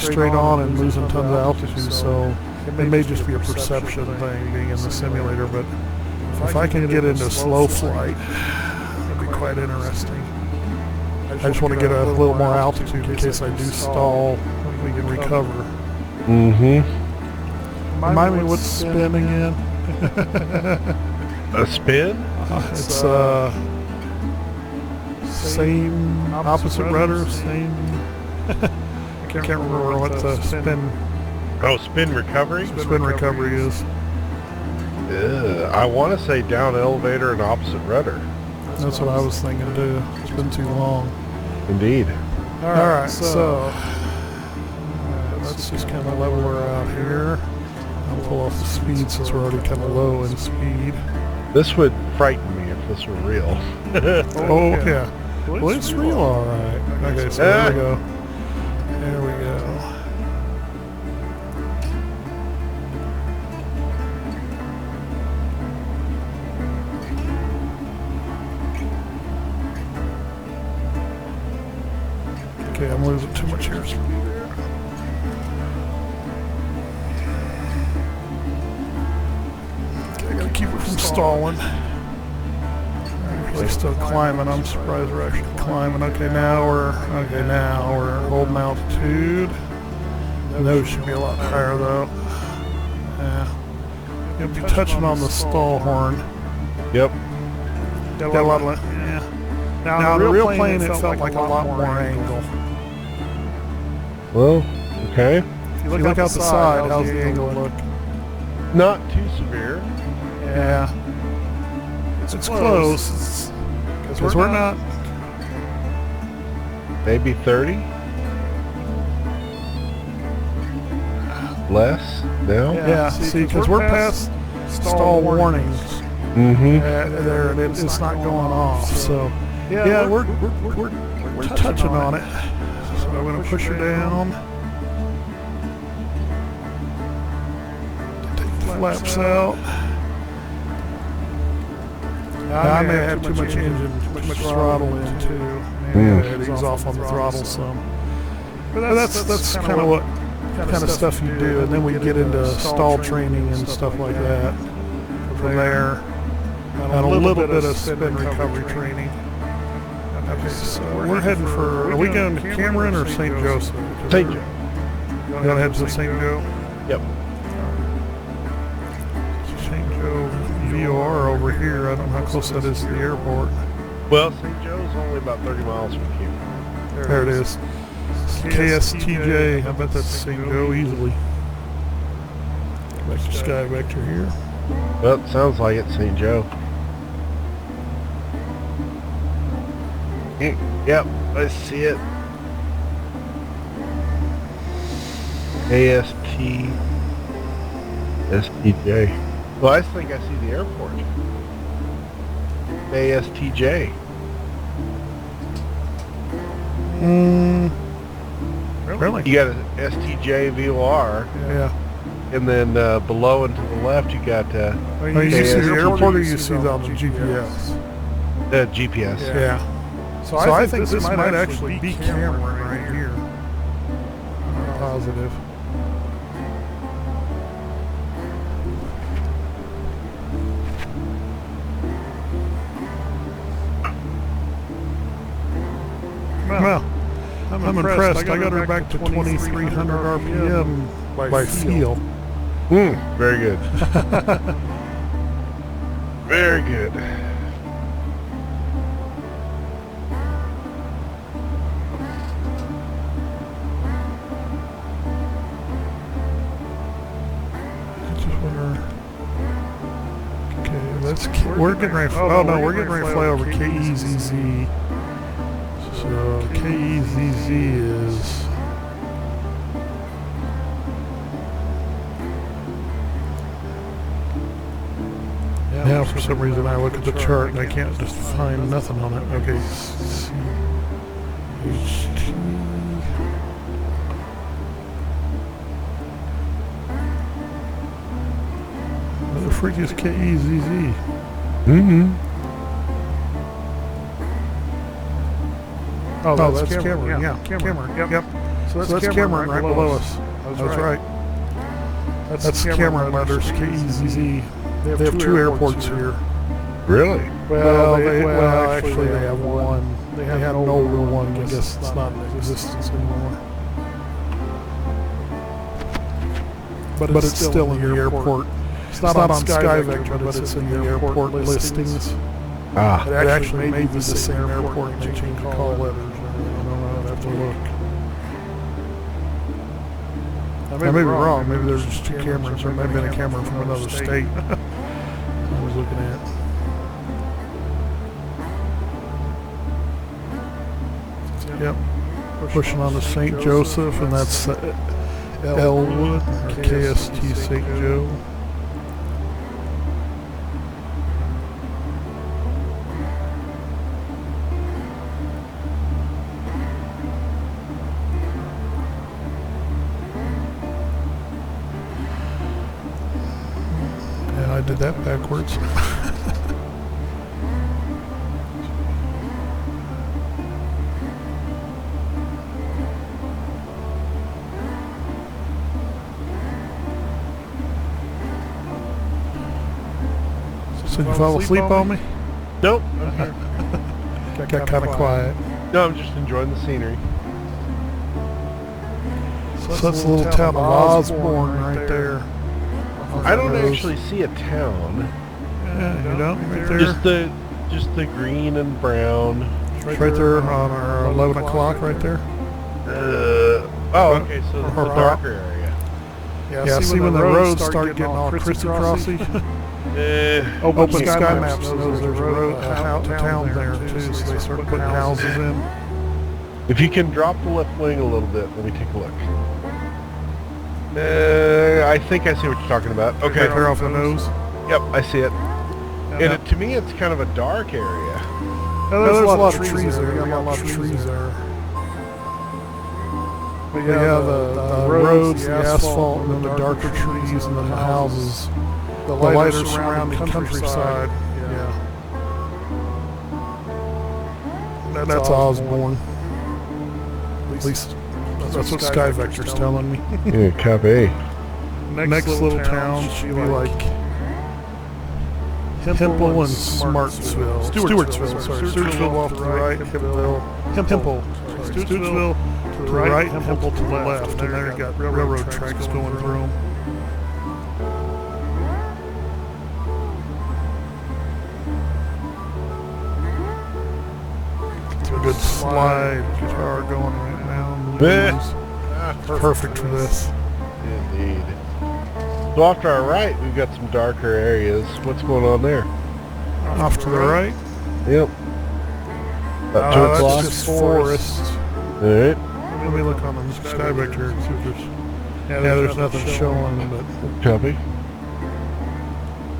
straight on and losing tons of altitude, so it may just be a perception thing being in the simulator, but if I can get into slow flight, it'd be quite interesting. I just want to get a little more altitude in case I do stall, we can recover. Mm-hmm. Remind me what's spin again? A spin? It's same opposite rudder, same. I can't remember what the spin. Oh, spin recovery? Spin recovery is. I want to say down elevator and opposite rudder. That's what I was thinking too. It's been too long. Indeed. Alright, so let's just kind of level her out here. I'll pull off the speed since we're already kind of low in speed. This would frighten me if this were real. Oh, yeah. Well, it's real alright. Okay, so there we go. There we go. Okay, I'm losing too much airspeed there. Okay, I gotta keep it from stalling. They're still climbing. I'm surprised we're actually climbing. Okay, now we're holding altitude. Those should be a lot higher though. Yeah. You'll be touching on the stall horn. Yep. Got a lot of yeah. Now the real plane, it felt like a lot more angle. Well, okay. If you look out the side, how's the angle look? Not too severe. Yeah. It's close. Because we're not... Maybe 30? Less now? Yeah, see, because we're past stall warnings. Mm-hmm. There, and it's not going off. So, yeah, we're touching on it. So I'm going to push her down. Take the flaps out. I may have too much engine, too much throttle in too. Maybe ease off on the throttle some. But that's kind of what kind of stuff you do, and then we get into stall training and stuff like that. From there, and a little bit of spin recovery training. Okay, so we're heading for. Are we going to Cameron or St. Joseph? St. Joe. You want to head to St. Joe? Yep. St. Joe VOR over here. I don't know how close that is to the airport. Well, St. Joe's only about 30 miles from here. There it is. KSTJ. I bet that's St. Joe easily. Vector sky vector here. Well, it sounds like it's St. Joe. Yep, I see it. AST STJ. Well, I think I see the airport. ASTJ. Really? You got an STJ VOR. Yeah. And then below and to the left, you got you see the airport, or you see the GPS? GPS. Yeah. So I think this might actually be Cameron right here. I'm not positive. Well, I'm impressed. I got her back to 2,300 RPM by feel. Very good. Very good. We're getting ready. Oh no, we're getting ready to fly over KEZZ. So KEZZ is. Now for some reason I look at the chart and I can't just find nothing on it. Okay. HT. Where the freak is KEZZ? Oh, that's Cameron. Yeah, Cameron. Yep. So that's Cameron right below us. That's right. That's Cameron letters, KEZZ. They have two airports here. Really? Well, actually they have one. They had an older one. I guess it's not in existence anymore. But it's still in the airport. It's not on SkyVector, but it's in the airport listings. Ah. It actually may be the same airport and they change the call letters. I don't know. I'd have to look. I may be wrong. Maybe there's just two cameras, or maybe a camera from another state. I was looking at. Yep. Pushing on to St. Joseph, and that's Elwood, KST St. Joe. Yeah, I did that backwards. So you fall asleep on me? Nope. I'm here. Got kind of quiet. No, I'm just enjoying the scenery. So that's the little town of Osborne right there. I don't actually see a town. Yeah, you don't? Right there? Just the green and brown. Right there on our 11 o'clock right there. Oh, okay, so the darker area. Yeah, see when the roads start getting all crissy-crossy? Open Sky Maps knows there's a road, a town there too, so they start putting houses in. If you can drop the left wing a little bit, let me take a look. I think I see what you're talking about. Okay. Right there off the nose? Yep, I see it. And to me, it's kind of a dark area. There's a lot of trees there. You got a lot of trees there. But yeah, the roads, the asphalt, and then the darker trees, and then the houses. The lighter surrounding countryside. Yeah. That's Osborne. At least that's what SkyVector's telling me. Yeah, copy. Next little town should be like Hempel and Smartsville. Stewartsville, sorry. Stewartsville off to the right, Hempel. Stewartsville to the right, Hempel to the left. And there you got railroad tracks going through them. Good slide guitar going right now. Perfect for this. Indeed. So off to our right, we've got some darker areas. What's going on there? Off to the right? Yep. About 2 o'clock. That's just forest. Alright. Let me look on the SkyVector and see if there's... Yeah, there's nothing showing, but... Copy.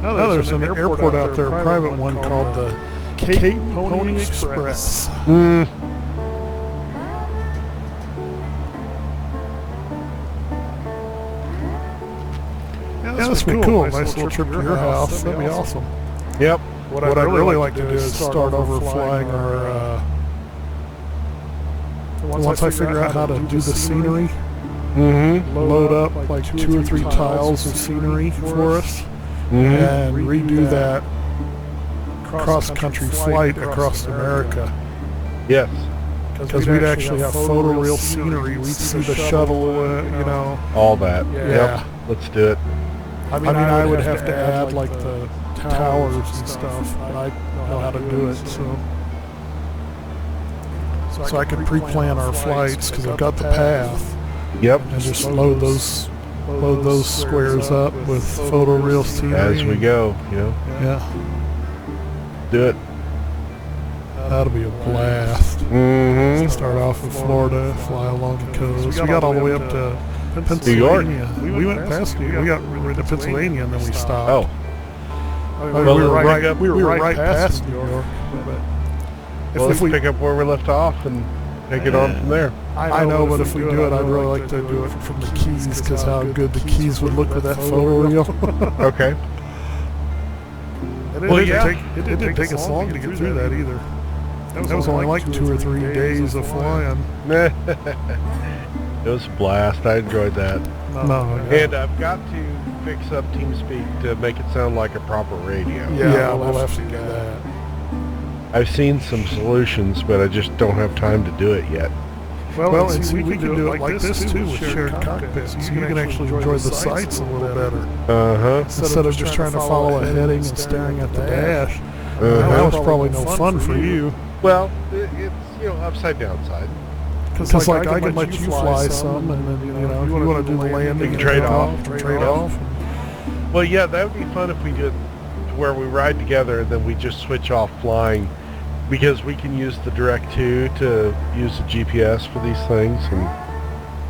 Now there's an airport out there, a private one called the Cape Pony Express. Yeah, this would be cool. Nice little trip to your house. That'd be awesome. Yep. What I'd really like to do is start over flying our... once I figure out how to do the scenery, load up like 2 or 3 tiles of scenery for us, and redo that cross-country flight across America. Yes. Because we'd actually have photoreal scenery. We'd see the shuttle, you know. All that. Yeah. Yep. Let's do it. I mean, I would have to add like the towers and stuff, but I know how to do it, so I could pre-plan our flights because I've got the path. Yep. And just load those squares up with photoreal scenery. As we go, you know. Yeah. Do it. That'll be a blast. Start off in Florida, fly along the coast. We got all the way up to Pennsylvania. We went past New York. We got into Pennsylvania and then we stopped. Oh. I mean, we were right past New York. Well, if we pick up where we left off and take it on from there. I know, but if we do it, I'd really like to do it from the Keys because how good the Keys would look with that photoreal. Okay. Well, yeah. It didn't take us long to get through that either. That was only like 2 or 3 days of flying. It was a blast. I enjoyed that. No, And I've got to fix up TeamSpeak to make it sound like a proper radio. yeah, we'll have to do that. I've seen some solutions, but I just don't have time to do it yet. Well, and see, we can do it like this too with shared cockpits. So you can actually enjoy the sights a little better. Instead of just trying to follow a heading and staring at the dash. That was probably no fun for you. Well, it's, upside downside. Because like I can let you fly some, and then, if you want to do the landing, you can trade off. Trade off. Well, yeah, that would be fun if we did where we ride together and then we just switch off flying, because we can use the Direct 2 to use the GPS for these things, and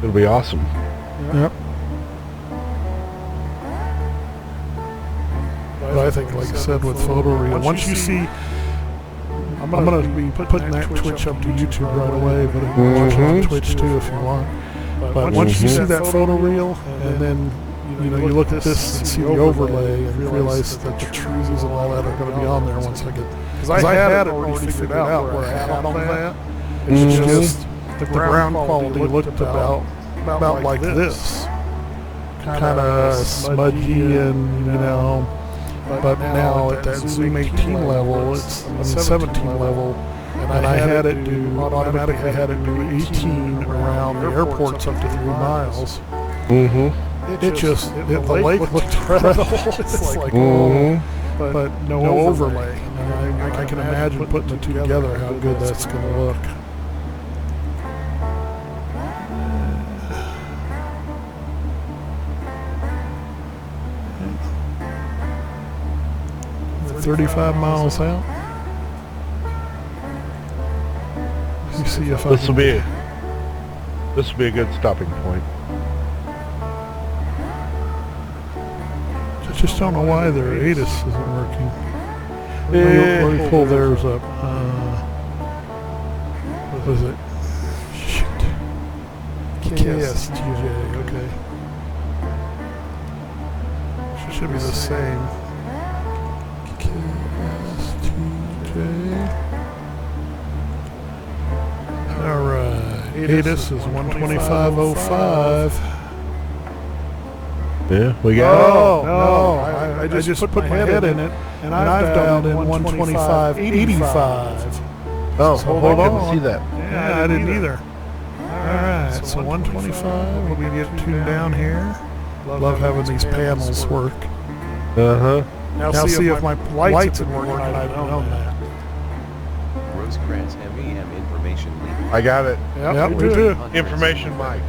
it'll be awesome. Yep. But I think, like I said, with photoreal, once you see, I'm gonna be putting that Twitch up to YouTube right away, but you can watch it on Twitch too if you want. But once you see that photoreal, and then you look at this and see the overlay and realize that the trees and all that are going to be on there once I get. Because I had it already figured out where I had all that. It's just the ground quality looked about like this, kind of smudgy and But now at that Zoom 18 level, it's 17 level, and I had it do automatically had it do 18 around the airports up to 3 miles. The lake looked incredible. It's like, but no overlay. And I can imagine putting the two together how good that's going to look. 35 miles out. Let me see if this will be a good stopping point. I just don't know why their ATIS isn't working. Let me pull theirs up. What is it? Shit. KSTJ. Okay. Should be the same. Alright, ATIS is 125.05. Yeah, we got it. No, I just put my head in it, and I've dialed in 125.85. Oh, so hold on. I couldn't see that. Yeah, I didn't either. Alright, so 125, let me get tuned down here. Love having these panels work. Now see if my lights are working. I don't know that. Rosecrans MEM information lead. I got it. Yep, we do. Information Mike.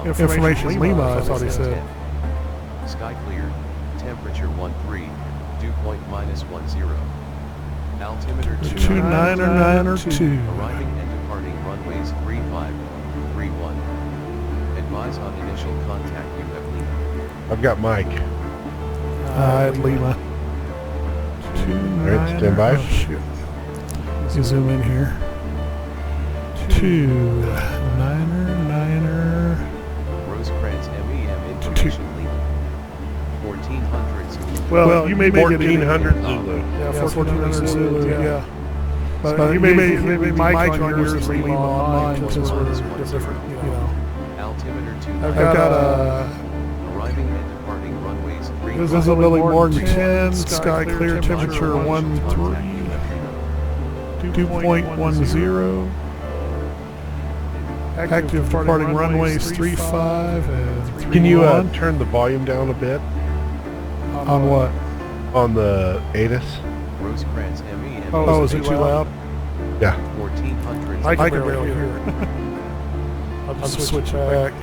Information Lima, I thought he said. Sky clear. Temperature 13. Dew point -10. Altimeter 29902. Arriving and departing runways 35, 31. Advise on initial contact. You have Lima. I've got Mike. Lima. Alright, stand by. Oh, shoot. You zoom in here. 299er. Rosecrans MEM information Lima. 1400 Zulu. Well, you may make it 1400 Zulu. Yeah, 1400 Zulu, yeah. But you may Mike on yours and Lima on mine, because we're different, Altimeter 2. I've got Arriving and departing runways 3. visibility more than 10, sky clear, temperature 13, 2.10. Active departing runways 35 and 31. Can you turn the volume down a bit? On what? On the ATIS? Rosecrans MEM. Oh, is it too loud? Yeah. 1400. I can barely hear it. I'll switch back.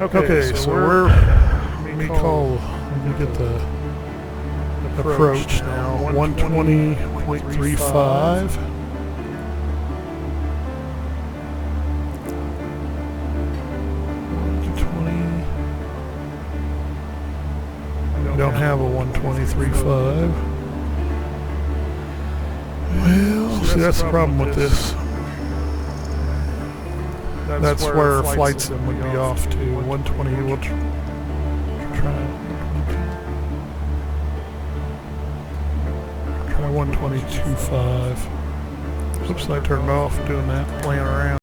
Okay, so we're, let me get the approach now. 120.35. Don't have a 123.5. Well, see, that's the problem with this. That's where flight sim would be off to 120. We'll try 122.5. Oops, I turned off doing that, playing around.